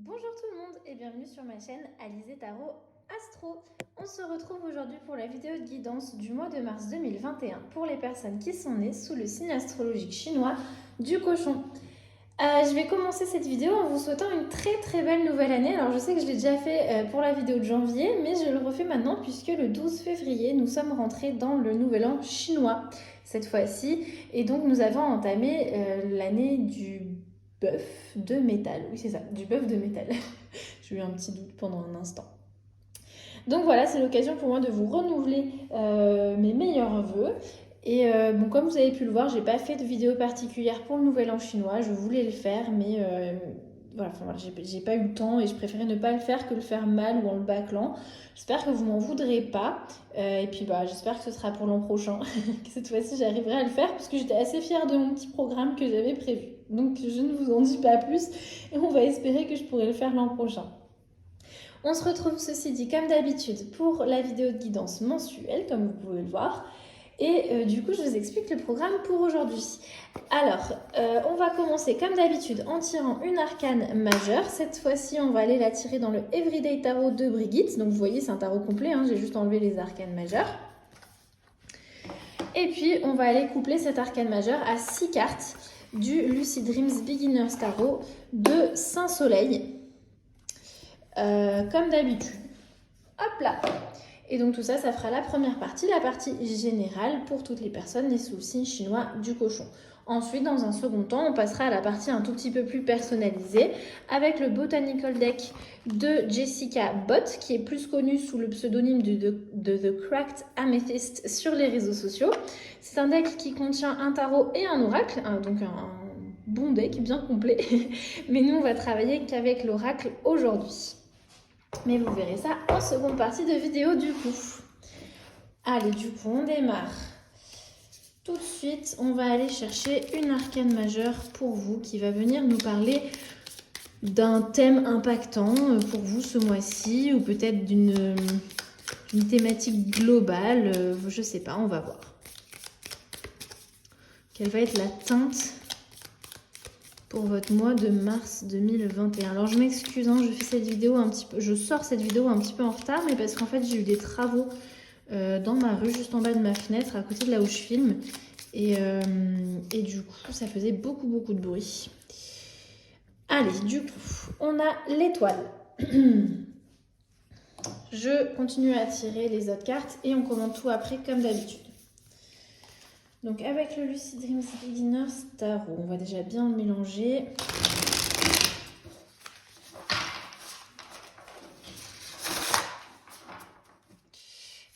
Bonjour tout le monde et bienvenue sur ma chaîne Alizé Tarot Astro. On se retrouve aujourd'hui pour la vidéo de guidance du mois de mars 2021 pour les personnes qui sont nées sous le signe astrologique chinois du cochon. Je vais commencer cette vidéo en vous souhaitant une très belle nouvelle année. Alors je sais que je l'ai déjà fait pour la vidéo de janvier, mais je le refais maintenant puisque le 12 février, nous sommes rentrés dans le nouvel an chinois cette fois-ci. Et donc nous avons entamé l'année du bœuf de métal. Oui c'est ça, du bœuf de métal. J'ai eu un petit doute pendant un instant. Donc voilà, c'est l'occasion pour moi de vous renouveler mes meilleurs vœux. Et bon, comme vous avez pu le voir, j'ai pas fait de vidéo particulière pour le nouvel an chinois. Je voulais le faire, mais voilà, j'ai pas eu le temps et je préférais ne pas le faire que le faire mal ou en le bâclant. J'espère que vous m'en voudrez pas. Et puis j'espère que ce sera pour l'an prochain, que cette fois-ci j'arriverai à le faire parce que j'étais assez fière de mon petit programme que j'avais prévu. Donc je ne vous en dis pas plus et on va espérer que je pourrai le faire l'an prochain. On se retrouve ceci dit comme d'habitude pour la vidéo de guidance mensuelle, comme vous pouvez le voir. Et du coup, je vous explique le programme pour aujourd'hui. Alors, on va commencer comme d'habitude en tirant une arcane majeure. Cette fois-ci, on va aller la tirer dans le Everyday Tarot de Brigitte. Donc, vous voyez, c'est un tarot complet, hein, j'ai juste enlevé les arcanes majeures. Et puis, on va aller coupler cette arcane majeure à 6 cartes du Lucid Dreams Beginner's Tarot de Saint-Soleil. Comme d'habitude. Hop là! Et donc tout ça, ça fera la première partie, la partie générale pour toutes les personnes nées sous le signe chinois du cochon. Ensuite, dans un second temps, on passera à la partie un tout petit peu plus personnalisée avec le Botanical Deck de Jessica Bott, qui est plus connue sous le pseudonyme de The Cracked Amethyst sur les réseaux sociaux. C'est un deck qui contient un tarot et un oracle, donc un bon deck bien complet. Mais nous, on va travailler qu'avec l'oracle aujourd'hui. Mais vous verrez ça en seconde partie de vidéo du coup. Allez, du coup, on démarre. Tout de suite, on va aller chercher une arcane majeure pour vous qui va venir nous parler d'un thème impactant pour vous ce mois-ci ou peut-être d'une thématique globale. Je sais pas, on va voir. Quelle va être la teinte pour votre mois de mars 2021. Alors je m'excuse, hein, je sors cette vidéo un petit peu en retard, mais parce qu'en fait j'ai eu des travaux dans ma rue, juste en bas de ma fenêtre, à côté de là où je filme, et du coup ça faisait beaucoup de bruit. Allez, du coup, on a l'étoile. Je continue à tirer les autres cartes et on commente tout après comme d'habitude. Donc avec le Lucid Dreams Beginner's Tarot, on va déjà bien le mélanger.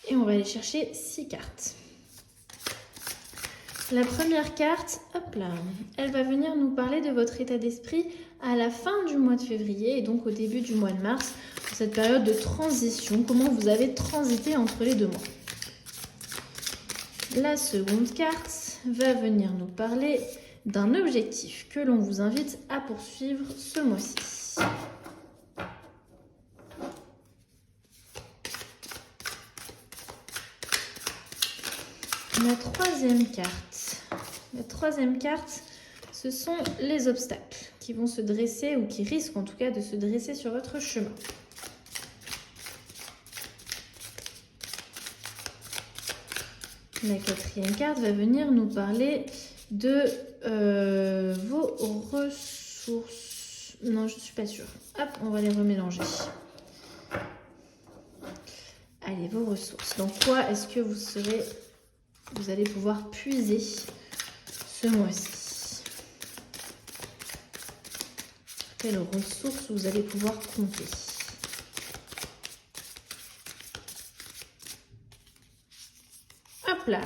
Et on va aller chercher 6 cartes. La première carte, hop là, elle va venir nous parler de votre état d'esprit à la fin du mois de février et donc au début du mois de mars, pour cette période de transition, comment vous avez transité entre les deux mois. La seconde carte va venir nous parler d'un objectif que l'on vous invite à poursuivre ce mois-ci. La troisième carte, ce sont les obstacles qui vont se dresser ou qui risquent en tout cas de se dresser sur votre chemin. La quatrième carte va venir nous parler de vos ressources. Non, je ne suis pas sûre. Hop, on va les remélanger. Allez, vos ressources. Dans quoi est-ce que vous allez pouvoir puiser ce mois-ci? Quelles ressources vous allez pouvoir compter? Hop là.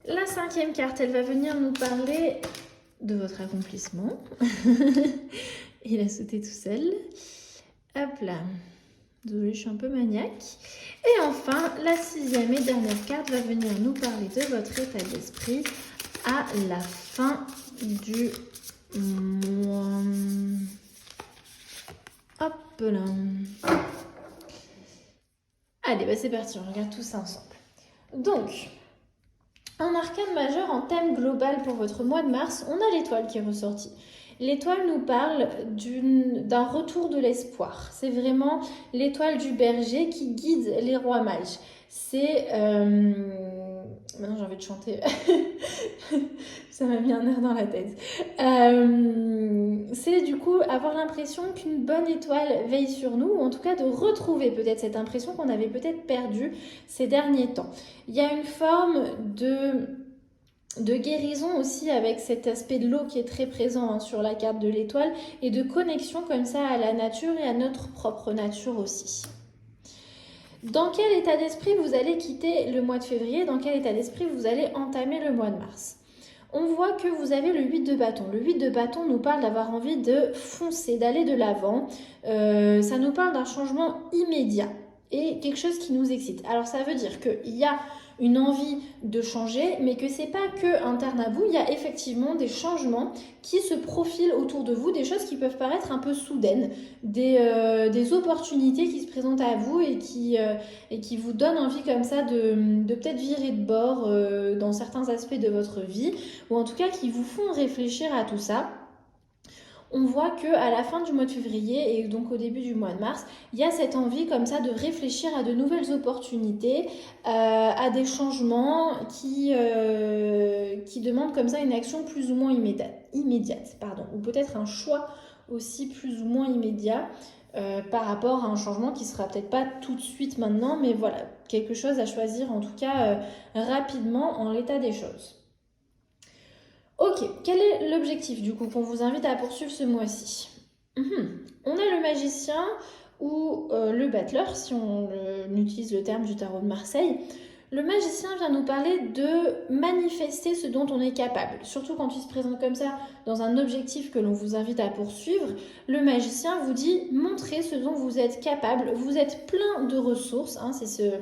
La cinquième carte, elle va venir nous parler de votre accomplissement. Il a sauté tout seul. Hop là. Désolée, je suis un peu maniaque. Et enfin, la sixième et dernière carte va venir nous parler de votre état d'esprit à la fin du mois. Hop là. Allez, c'est parti, on regarde tout ça ensemble. Donc, en arcane majeur, en thème global pour votre mois de mars, on a l'étoile qui est ressortie. L'étoile nous parle d'un retour de l'espoir. C'est vraiment l'étoile du berger qui guide les rois mages. C'est... Maintenant j'ai envie de chanter. Ça m'a mis un air dans la tête. C'est du coup avoir l'impression qu'une bonne étoile veille sur nous, ou en tout cas de retrouver peut-être cette impression qu'on avait peut-être perdue ces derniers temps. Il y a une forme de guérison aussi avec cet aspect de l'eau qui est très présent sur la carte de l'étoile et de connexion comme ça à la nature et à notre propre nature aussi. Dans quel état d'esprit vous allez quitter le mois de février? Dans quel état d'esprit vous allez entamer le mois de mars? On voit que vous avez le 8 de bâton. Le 8 de bâton nous parle d'avoir envie de foncer, d'aller de l'avant. Ça nous parle d'un changement immédiat et quelque chose qui nous excite. Alors ça veut dire qu'il y a une envie de changer, mais que c'est pas que interne à vous, il y a effectivement des changements qui se profilent autour de vous, des choses qui peuvent paraître un peu soudaines, des opportunités qui se présentent à vous et qui vous donnent envie comme ça de peut-être virer de bord dans certains aspects de votre vie, ou en tout cas qui vous font réfléchir à tout ça. On voit qu'à la fin du mois de février et donc au début du mois de mars, il y a cette envie comme ça de réfléchir à de nouvelles opportunités, à des changements qui demandent comme ça une action plus ou moins immédiate, ou peut-être un choix aussi plus ou moins immédiat par rapport à un changement qui ne sera peut-être pas tout de suite maintenant, mais voilà, quelque chose à choisir en tout cas rapidement en l'état des choses. Ok, quel est l'objectif du coup qu'on vous invite à poursuivre ce mois-ci? On a le magicien ou le battleur, si on utilise le terme du tarot de Marseille. Le magicien vient nous parler de manifester ce dont on est capable. Surtout quand il se présente comme ça dans un objectif que l'on vous invite à poursuivre, le magicien vous dit montrez ce dont vous êtes capable. Vous êtes plein de ressources. C'est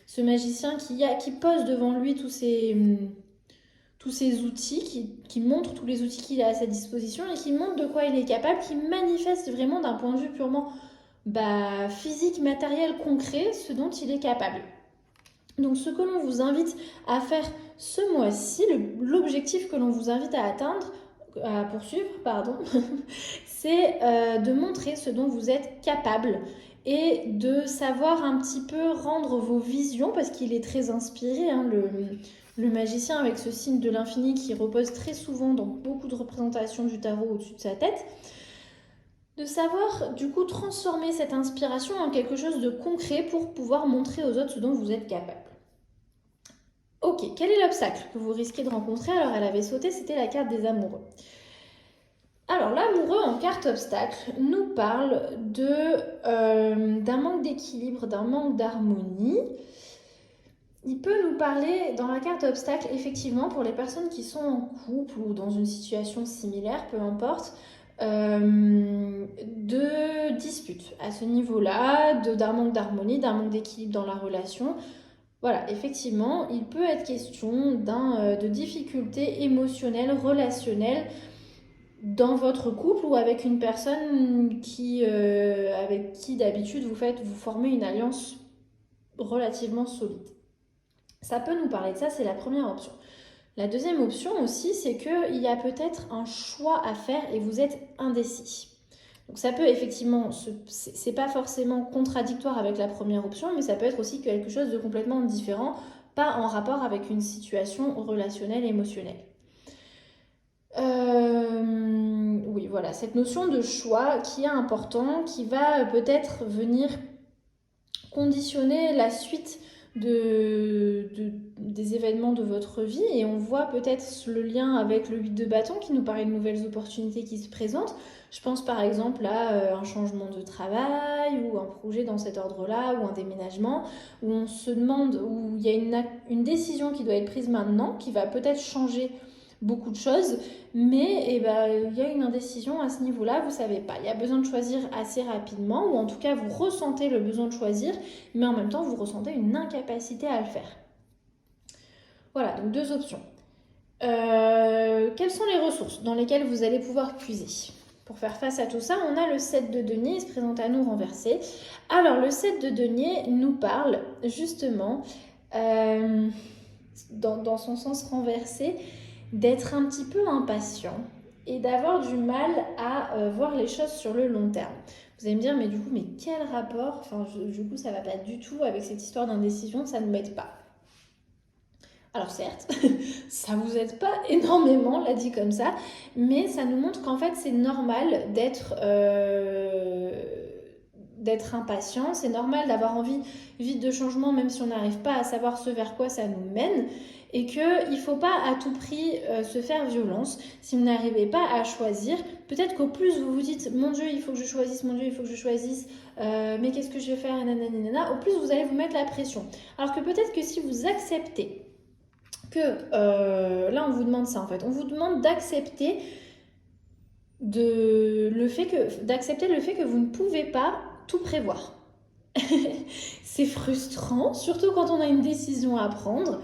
ce magicien qui pose devant lui tous ces outils, qui montre tous les outils qu'il a à sa disposition et qui montre de quoi il est capable, qui manifeste vraiment d'un point de vue purement physique, matériel, concret, ce dont il est capable. Donc ce que l'on vous invite à faire ce mois-ci, l'objectif que l'on vous invite à poursuivre, c'est de montrer ce dont vous êtes capable et de savoir un petit peu rendre vos visions, parce qu'il est très inspiré, le magicien avec ce signe de l'infini qui repose très souvent dans beaucoup de représentations du tarot au-dessus de sa tête, de savoir du coup transformer cette inspiration en quelque chose de concret pour pouvoir montrer aux autres ce dont vous êtes capable. Ok, quel est l'obstacle que vous risquez de rencontrer? Alors elle avait sauté, c'était la carte des amoureux. Alors l'amoureux en carte obstacle nous parle d'un manque d'équilibre, d'un manque d'harmonie. Il peut nous parler dans la carte obstacle, effectivement, pour les personnes qui sont en couple ou dans une situation similaire, peu importe, de disputes à ce niveau-là, d'un manque d'harmonie, d'un manque d'équilibre dans la relation. Voilà, effectivement, il peut être question de difficultés émotionnelles, relationnelles dans votre couple ou avec une personne avec qui d'habitude vous formez une alliance relativement solide. Ça peut nous parler de ça, c'est la première option. La deuxième option aussi, c'est qu'il y a peut-être un choix à faire et vous êtes indécis. Donc ça peut effectivement, c'est pas forcément contradictoire avec la première option, mais ça peut être aussi quelque chose de complètement différent, pas en rapport avec une situation relationnelle, émotionnelle. Oui, voilà, cette notion de choix qui est important, qui va peut-être venir conditionner la suite des événements de votre vie, et on voit peut-être le lien avec le 8 de bâton qui nous paraît de nouvelles opportunités qui se présentent. Je pense par exemple à un changement de travail ou un projet dans cet ordre-là ou un déménagement où on se demande, où il y a une décision qui doit être prise maintenant qui va peut-être changer beaucoup de choses, mais il y a une indécision à ce niveau-là, vous ne savez pas. Il y a besoin de choisir assez rapidement, ou en tout cas vous ressentez le besoin de choisir, mais en même temps vous ressentez une incapacité à le faire. Voilà, donc deux options. Quelles sont les ressources dans lesquelles vous allez pouvoir puiser? Pour faire face à tout ça, on a le 7 de denier, il se présente à nous renversé. Alors le 7 de denier nous parle justement, dans son sens renversé, d'être un petit peu impatient et d'avoir du mal à voir les choses sur le long terme. Vous allez me dire, mais du coup, mais quel rapport? Enfin, du coup, ça va pas du tout avec cette histoire d'indécision, ça ne m'aide pas. Alors certes, ça vous aide pas énormément, là dit comme ça, mais ça nous montre qu'en fait c'est normal d'être impatient, c'est normal d'avoir envie vite de changement même si on n'arrive pas à savoir ce vers quoi ça nous mène et qu'il ne faut pas à tout prix se faire violence. Si vous n'arrivez pas à choisir, peut-être qu'au plus vous vous dites « mon Dieu, il faut que je choisisse, mon Dieu, il faut que je choisisse, mais qu'est-ce que je vais faire ?» au plus vous allez vous mettre la pression. Alors que peut-être que si vous acceptez que là on vous demande ça en fait, on vous demande d'accepter le fait que vous ne pouvez pas tout prévoir. C'est frustrant, surtout quand on a une décision à prendre,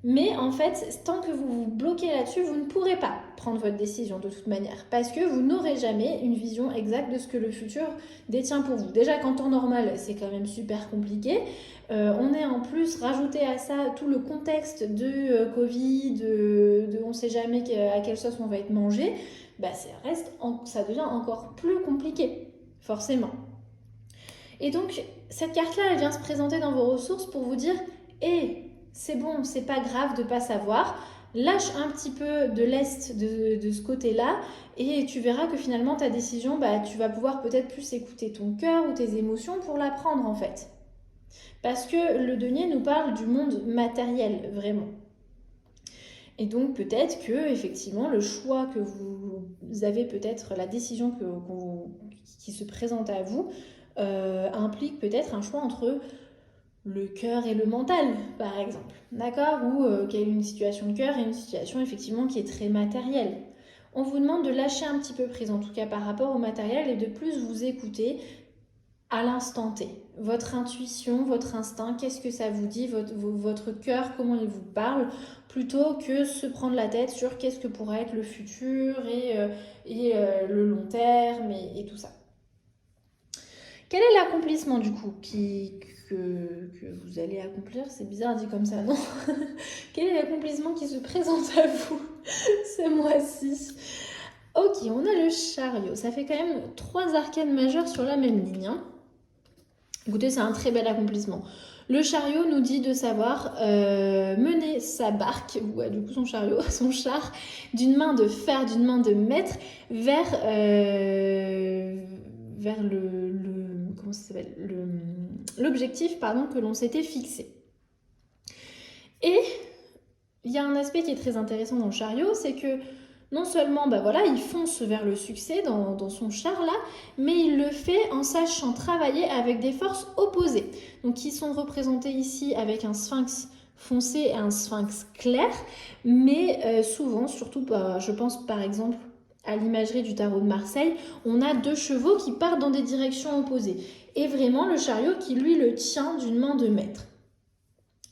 mais en fait, tant que vous vous bloquez là-dessus, vous ne pourrez pas prendre votre décision de toute manière, parce que vous n'aurez jamais une vision exacte de ce que le futur détient pour vous. Déjà qu'en temps normal, c'est quand même super compliqué. On est en plus rajouté à ça tout le contexte de Covid, on ne sait jamais à quelle sauce on va être mangé. Bah, ça devient encore plus compliqué, forcément. Et donc, cette carte-là, elle vient se présenter dans vos ressources pour vous dire « Hé, c'est bon, c'est pas grave de pas savoir, lâche un petit peu de lest de ce côté-là et tu verras que finalement, ta décision, bah, tu vas pouvoir peut-être plus écouter ton cœur ou tes émotions pour la prendre en fait. » Parce que le denier nous parle du monde matériel, vraiment. Et donc peut-être que effectivement le choix que vous avez, peut-être la décision qui se présente à vous, implique peut-être un choix entre le cœur et le mental, par exemple. D'accord? Ou qu'il y a une situation de cœur et une situation effectivement qui est très matérielle. On vous demande de lâcher un petit peu prise, en tout cas par rapport au matériel, et de plus vous écouter à l'instant T. Votre intuition, votre instinct, qu'est-ce que ça vous dit, votre cœur, comment il vous parle, plutôt que se prendre la tête sur qu'est-ce que pourrait être le futur et le long terme et tout ça. Quel est l'accomplissement du coup que vous allez accomplir? C'est bizarre dit comme ça, non? Quel est l'accomplissement qui se présente à vous ce mois-ci? Ok, on a le chariot. Ça fait quand même 3 arcanes majeures sur la même ligne. Hein. Écoutez, c'est un très bel accomplissement. Le chariot nous dit de savoir mener sa barque, ou du coup son chariot, son char, d'une main de fer, d'une main de maître, vers comment ça s'appelle, l'objectif que l'on s'était fixé. Et il y a un aspect qui est très intéressant dans le chariot, c'est que non seulement il fonce vers le succès dans son char là, mais il le fait en sachant travailler avec des forces opposées. Donc qui sont représentées ici avec un sphinx foncé et un sphinx clair, mais souvent, surtout je pense par exemple à l'imagerie du tarot de Marseille, on a 2 chevaux qui partent dans des directions opposées. Et vraiment le chariot qui lui le tient d'une main de maître.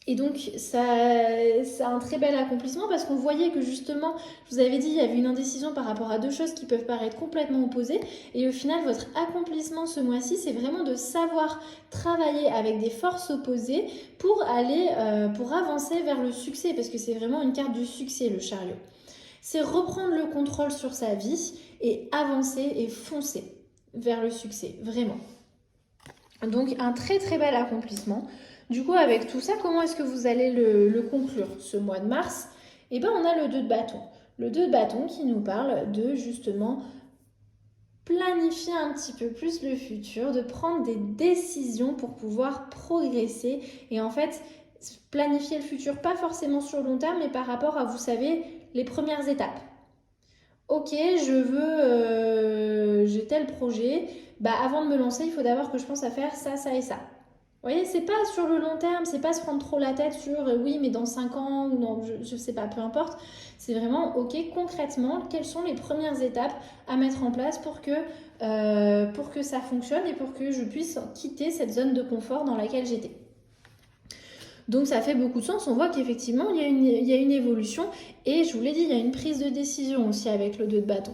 Et donc, ça a un très bel accomplissement parce qu'on voyait que justement, je vous avais dit, il y avait une indécision par rapport à 2 choses qui peuvent paraître complètement opposées. Et au final, votre accomplissement ce mois-ci, c'est vraiment de savoir travailler avec des forces opposées pour avancer vers le succès. Parce que c'est vraiment une carte du succès, le chariot. C'est reprendre le contrôle sur sa vie et avancer et foncer vers le succès, vraiment. Donc, un très très bel accomplissement. Du coup, avec tout ça, comment est-ce que vous allez le conclure ce mois de mars? Eh bien, on a le 2 de bâton. Le 2 de bâton qui nous parle de, justement, planifier un petit peu plus le futur, de prendre des décisions pour pouvoir progresser. Et en fait, planifier le futur, pas forcément sur le long terme, mais par rapport à, vous savez, les premières étapes. Ok, j'ai tel projet. Avant de me lancer, il faut d'abord que je pense à faire ça, ça et ça. Vous voyez, c'est pas sur le long terme, c'est pas se prendre trop la tête sur oui, mais dans 5 ans, ou non, je sais pas, peu importe. C'est vraiment, ok, concrètement, quelles sont les premières étapes à mettre en place pour que ça fonctionne et pour que je puisse quitter cette zone de confort dans laquelle j'étais. Donc ça fait beaucoup de sens, on voit qu'effectivement, il y a une évolution et je vous l'ai dit, il y a une prise de décision aussi avec le 2 de bâton.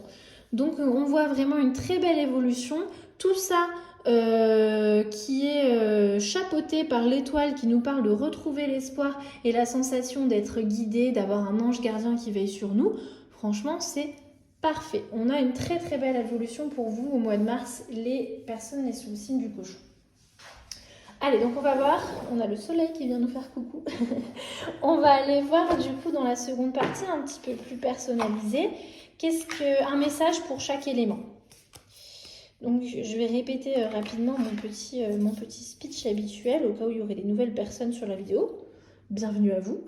Donc on voit vraiment une très belle évolution. Tout ça qui est chapeauté par l'étoile qui nous parle de retrouver l'espoir et la sensation d'être guidé, d'avoir un ange gardien qui veille sur nous. Franchement, c'est Parfait, on a une très très belle évolution pour vous au mois de mars, les personnes nées sous le signe du cochon. Allez, donc on va voir, on a le soleil qui vient nous faire coucou. On va aller voir du coup dans la seconde partie un petit peu plus personnalisée, un message pour chaque élément. Donc je vais répéter rapidement mon petit speech habituel au cas où il y aurait des nouvelles personnes sur la vidéo. Bienvenue à vous.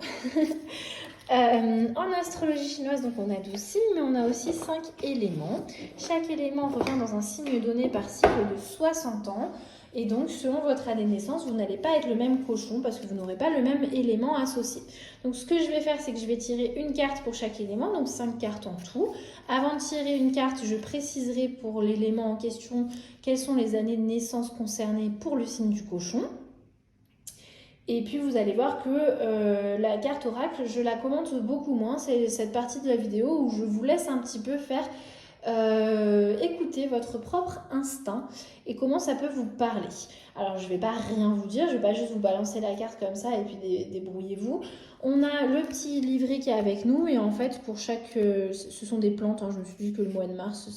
En astrologie chinoise, donc on a 12 signes, mais on a aussi 5 éléments. Chaque élément revient dans un signe donné par cycle de 60 ans. Et donc, selon votre année de naissance, vous n'allez pas être le même cochon parce que vous n'aurez pas le même élément associé. Donc, ce que je vais faire, c'est que je vais tirer une carte pour chaque élément, donc 5 cartes en tout. Avant de tirer une carte, je préciserai pour l'élément en question quelles sont les années de naissance concernées pour le signe du cochon. Et puis vous allez voir que la carte oracle, je la commente beaucoup moins. C'est cette partie de la vidéo où je vous laisse un petit peu faire écouter votre propre instinct et comment ça peut vous parler. Alors je ne vais pas rien vous dire, je ne vais pas juste vous balancer la carte comme ça et puis débrouillez-vous. On a le petit livret qui est avec nous et en fait pour chaque... ce sont des plantes, hein, je me suis dit que le mois de mars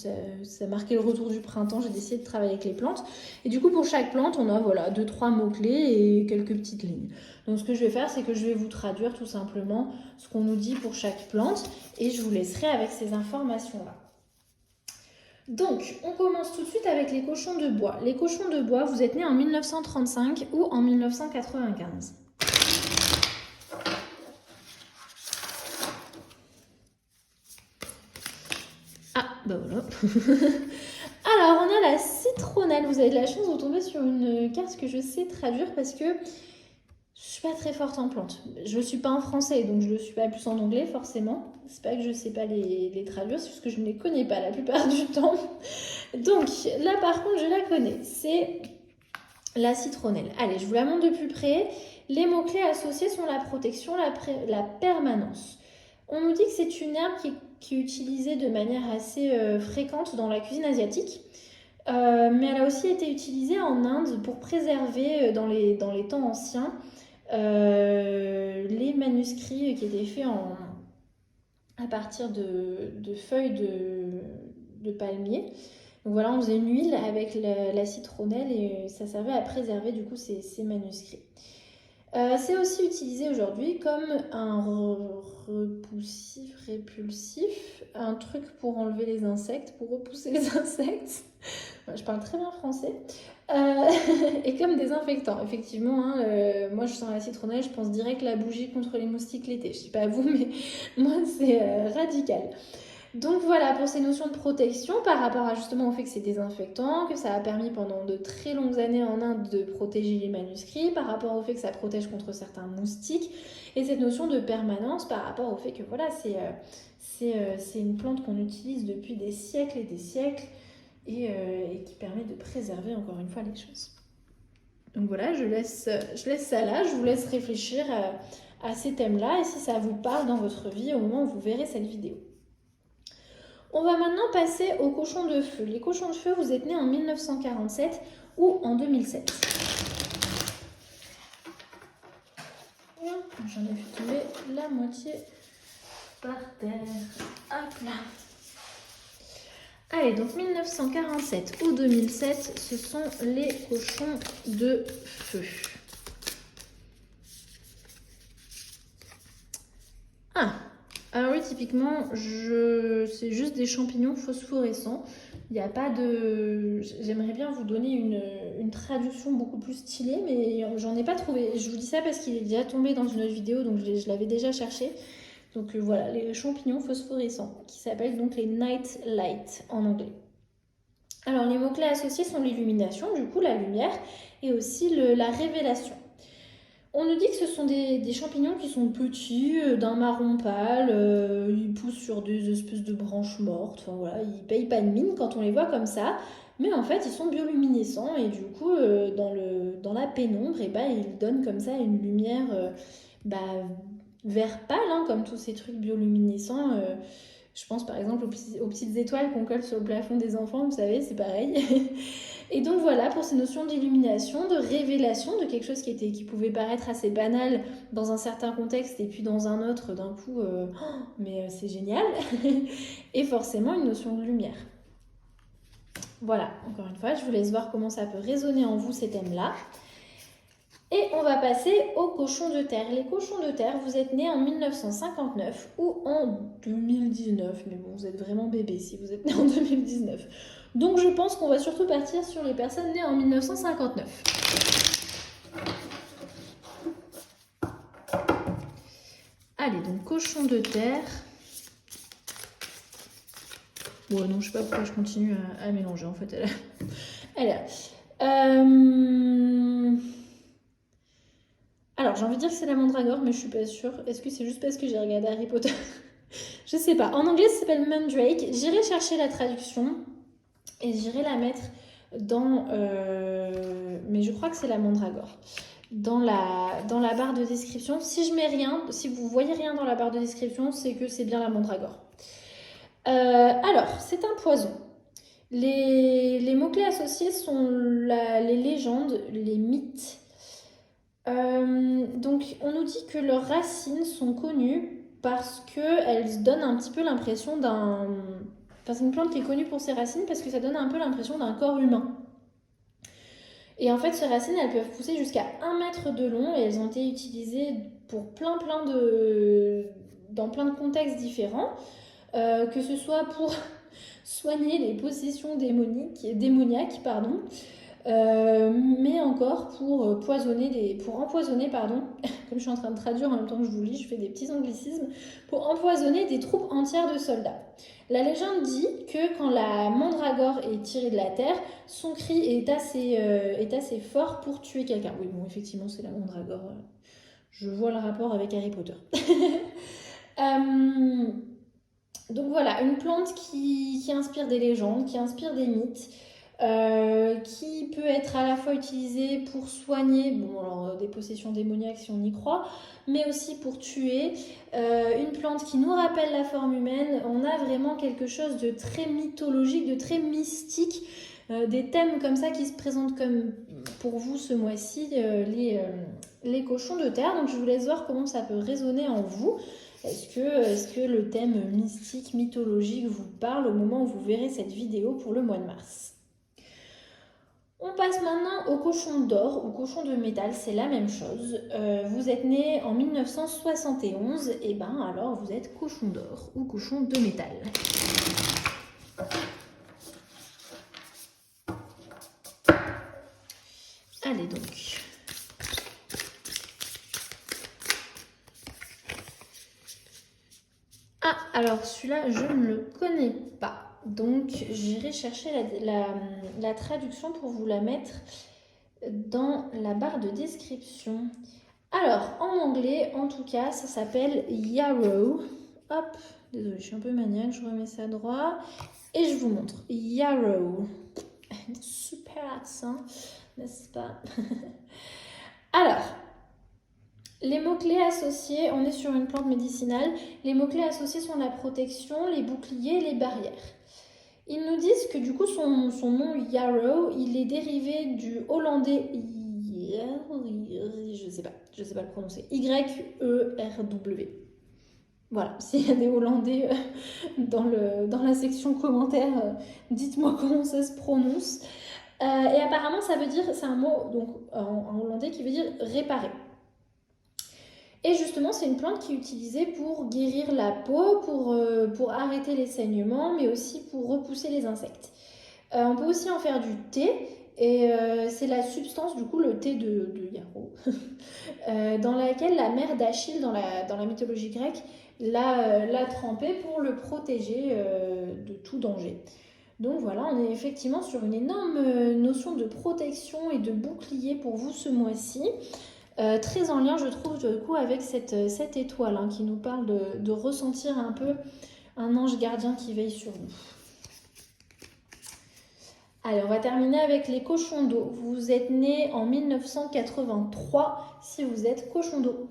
ça marquait le retour du printemps, j'ai décidé de travailler avec les plantes. Et du coup pour chaque plante on a voilà 2-3 mots-clés et quelques petites lignes. Donc ce que je vais faire c'est que je vais vous traduire tout simplement ce qu'on nous dit pour chaque plante et je vous laisserai avec ces informations-là. Donc, on commence tout de suite avec les cochons de bois. Les cochons de bois, vous êtes nés en 1935 ou en 1995. Ah, bah voilà. Alors, on a la citronnelle. Vous avez de la chance de tomber sur une carte que je sais traduire parce que je suis pas très forte en plantes. Je ne suis pas en français, donc je ne le suis pas plus en anglais, forcément. C'est pas que je ne sais pas les traduire, c'est juste que je ne les connais pas la plupart du temps. Donc, là, par contre, je la connais. C'est la citronnelle. Allez, je vous la montre de plus près. Les mots-clés associés sont la protection, la permanence. On nous dit que c'est une herbe qui est utilisée de manière assez fréquente dans la cuisine asiatique. Mais elle a aussi été utilisée en Inde pour préserver dans les temps anciens les manuscrits qui étaient faits à partir de feuilles de palmier. Donc voilà, on faisait une huile avec la citronnelle et ça servait à préserver du coup ces manuscrits. C'est aussi utilisé aujourd'hui comme un répulsif, un truc pour enlever les insectes, pour repousser les insectes. Je parle très bien français. Et comme désinfectant, effectivement, hein, moi je sens la citronnelle, je pense direct la bougie contre les moustiques l'été. Je ne sais pas vous, mais moi c'est radical. Donc voilà, pour ces notions de protection, par rapport à justement au fait que c'est désinfectant, que ça a permis pendant de très longues années en Inde de protéger les manuscrits, par rapport au fait que ça protège contre certains moustiques, et cette notion de permanence par rapport au fait que voilà, c'est une plante qu'on utilise depuis des siècles et des siècles, et qui permet de préserver encore une fois les choses. Donc voilà, je laisse ça là, je vous laisse réfléchir à ces thèmes-là, et si ça vous parle dans votre vie au moment où vous verrez cette vidéo. On va maintenant passer aux cochons de feu. Les cochons de feu, vous êtes nés en 1947 ou en 2007. J'en ai fait tomber la moitié par terre. Hop là. Allez, donc 1947 ou 2007, ce sont les cochons de feu. Ah, alors oui, typiquement, c'est juste des champignons phosphorescents. Il n'y a pas de... J'aimerais bien vous donner une traduction beaucoup plus stylée, mais j'en ai pas trouvé. Je vous dis ça parce qu'il est déjà tombé dans une autre vidéo, donc je l'avais déjà cherché. Donc voilà, les champignons phosphorescents, qui s'appellent donc les night light en anglais. Alors les mots-clés associés sont l'illumination, du coup la lumière, et aussi la révélation. On nous dit que ce sont des champignons qui sont petits, d'un marron pâle, ils poussent sur des espèces de branches mortes, enfin voilà, ils payent pas de mine quand on les voit comme ça, mais en fait ils sont bioluminescents et du coup dans la pénombre, ils donnent comme ça une lumière vert pâle, hein, comme tous ces trucs bioluminescents Je pense par exemple aux petites étoiles qu'on colle sur le plafond des enfants, vous savez, c'est pareil. Et donc voilà, pour ces notions d'illumination, de révélation, de quelque chose qui pouvait paraître assez banal dans un certain contexte et puis dans un autre, d'un coup, mais c'est génial. Et forcément une notion de lumière. Voilà, encore une fois, je vous laisse voir comment ça peut résonner en vous ces thèmes-là. Et on va passer aux cochons de terre. Les cochons de terre, vous êtes nés en 1959 ou en 2019, mais bon, vous êtes vraiment bébé si vous êtes nés en 2019. Donc je pense qu'on va surtout partir sur les personnes nées en 1959. Allez, donc cochon de terre. Bon, non, je sais pas pourquoi je continue à mélanger en fait. Elle est là. Alors, j'ai envie de dire que c'est la mandragore, mais je suis pas sûre. Est-ce que c'est juste parce que j'ai regardé Harry Potter? Je sais pas. En anglais, ça s'appelle Mandrake. J'irai chercher la traduction et j'irai la mettre dans... mais je crois que c'est la mandragore. Dans la barre de description. Si je mets rien, si vous voyez rien dans la barre de description, c'est que c'est bien la mandragore. Alors, c'est un poison. Les mots-clés associés sont les légendes, les mythes. Donc on nous dit que leurs racines sont connues parce qu'elles donnent un petit peu l'impression d'un... Enfin, c'est une plante qui est connue pour ses racines parce que ça donne un peu l'impression d'un corps humain. Et en fait, ces racines, elles peuvent pousser jusqu'à 1 mètre de long et elles ont été utilisées pour dans plein de contextes différents, que ce soit pour soigner les possessions démoniaques, mais encore pour empoisonner, comme je suis en train de traduire en même temps que je vous lis, je fais des petits anglicismes, pour empoisonner des troupes entières de soldats. La légende dit que quand la mandragore est tirée de la terre, son cri est assez fort pour tuer quelqu'un. Oui, bon, effectivement, c'est la mandragore. Je vois le rapport avec Harry Potter. Donc voilà, une plante qui inspire des légendes, qui inspire des mythes, qui peut être à la fois utilisée pour soigner, des possessions démoniaques si on y croit, mais aussi pour tuer. Une plante qui nous rappelle la forme humaine. On a vraiment quelque chose de très mythologique, de très mystique, des thèmes comme ça qui se présentent comme pour vous ce mois-ci, les cochons de terre. Donc je vous laisse voir comment ça peut résonner en vous. Est-ce que le thème mystique, mythologique vous parle au moment où vous verrez cette vidéo pour le mois de mars? On passe maintenant au cochon d'or ou cochon de métal, c'est la même chose. Vous êtes né en 1971, et ben alors vous êtes cochon d'or ou cochon de métal. Allez donc. Ah, alors celui-là, je ne le connais pas. Donc, j'irai chercher la traduction pour vous la mettre dans la barre de description. Alors, en anglais, en tout cas, ça s'appelle yarrow. Hop, désolée, je suis un peu maniaque, je remets ça droit. Et je vous montre. Yarrow. Super accent, n'est-ce pas? Alors, les mots-clés associés, on est sur une plante médicinale, les mots-clés associés sont la protection, les boucliers, les barrières. Ils nous disent que du coup son nom yarrow, il est dérivé du hollandais, je sais pas le prononcer, Y-E-R-W. Voilà, s'il y a des hollandais dans la section commentaires, dites-moi comment ça se prononce. Et apparemment ça veut dire, c'est un mot donc, en hollandais qui veut dire réparer. Et justement, c'est une plante qui est utilisée pour guérir la peau, pour arrêter les saignements, mais aussi pour repousser les insectes. On peut aussi en faire du thé, et c'est la substance, du coup, le thé de yarrow, dans laquelle la mère d'Achille, dans la mythologie grecque, l'a trempé pour le protéger de tout danger. Donc voilà, on est effectivement sur une énorme notion de protection et de bouclier pour vous ce mois-ci. Très en lien, je trouve, du coup, avec cette étoile qui nous parle de ressentir un peu un ange gardien qui veille sur nous. Allez, on va terminer avec les cochons d'eau. Vous êtes né en 1983 si vous êtes cochon d'eau.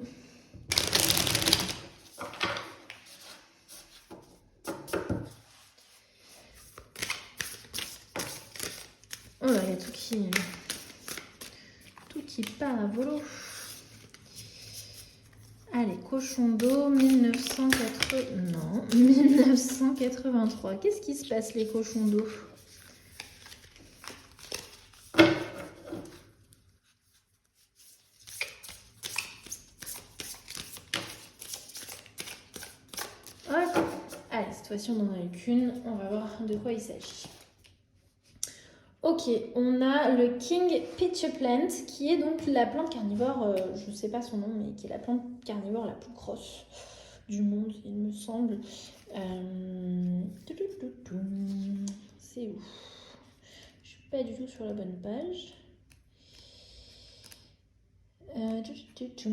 Oh là, il y a tout qui part à volo. Allez, cochon d'eau, 1983. Qu'est-ce qui se passe, les cochons d'eau? Hop. Allez, cette fois-ci, on n'en a eu qu'une. On va voir de quoi il s'agit. Ok, on a le King Pitcher Plant, qui est donc la plante carnivore, je ne sais pas son nom, mais qui est la plante carnivore la plus grosse du monde, il me semble. C'est où? Je suis pas du tout sur la bonne page.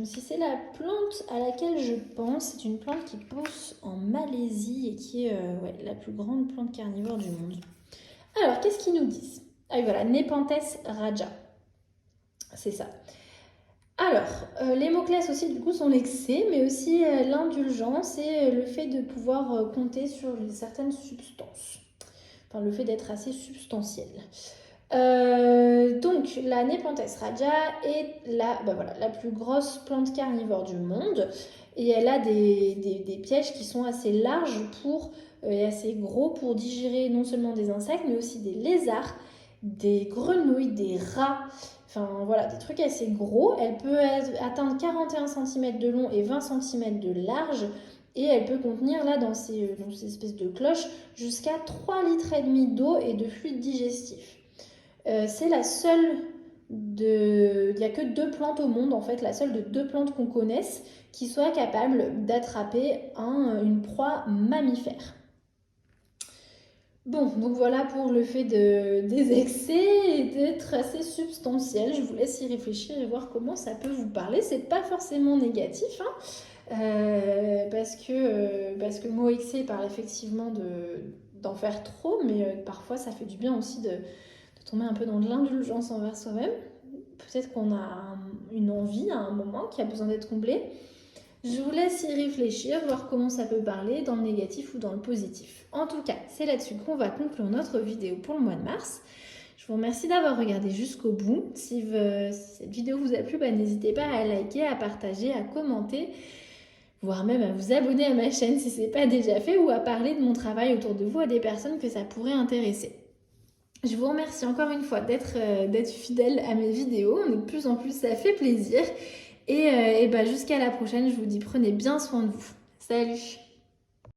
Si c'est la plante à laquelle je pense, c'est une plante qui pousse en Malaisie et qui est la plus grande plante carnivore du monde. Alors, qu'est-ce qu'ils nous disent? Ah oui, voilà, Nepenthes raja. C'est ça. Alors, les mots-clés aussi, du coup, sont l'excès, mais aussi l'indulgence et le fait de pouvoir compter sur certaines substances. Enfin, le fait d'être assez substantiel. Donc, la Nepenthes raja est la plus grosse plante carnivore du monde. Et elle a des pièges qui sont assez larges et assez gros pour digérer non seulement des insectes, mais aussi des lézards, des grenouilles, des rats. Enfin voilà, des trucs assez gros. Elle peut atteindre 41 cm de long et 20 cm de large. Et elle peut contenir, là, dans ces espèces de cloches, jusqu'à 3,5 litres d'eau et de fluide digestif. C'est la seule il n'y a que 2 plantes au monde, en fait, la seule de 2 plantes qu'on connaisse qui soit capable d'attraper une proie mammifère. Bon, donc voilà pour le fait des excès et d'être assez substantiel. Je vous laisse y réfléchir et voir comment ça peut vous parler. C'est pas forcément négatif, parce que le mot excès parle effectivement d'en faire trop, mais parfois ça fait du bien aussi de tomber un peu dans de l'indulgence envers soi-même. Peut-être qu'on a une envie à un moment qui a besoin d'être comblée. Je vous laisse y réfléchir, voir comment ça peut parler, dans le négatif ou dans le positif. En tout cas, c'est là-dessus qu'on va conclure notre vidéo pour le mois de mars. Je vous remercie d'avoir regardé jusqu'au bout. Si cette vidéo vous a plu, n'hésitez pas à liker, à partager, à commenter, voire même à vous abonner à ma chaîne si ce n'est pas déjà fait, ou à parler de mon travail autour de vous à des personnes que ça pourrait intéresser. Je vous remercie encore une fois d'être fidèle à mes vidéos. De plus en plus, ça fait plaisir. Et jusqu'à la prochaine, je vous dis prenez bien soin de vous. Salut!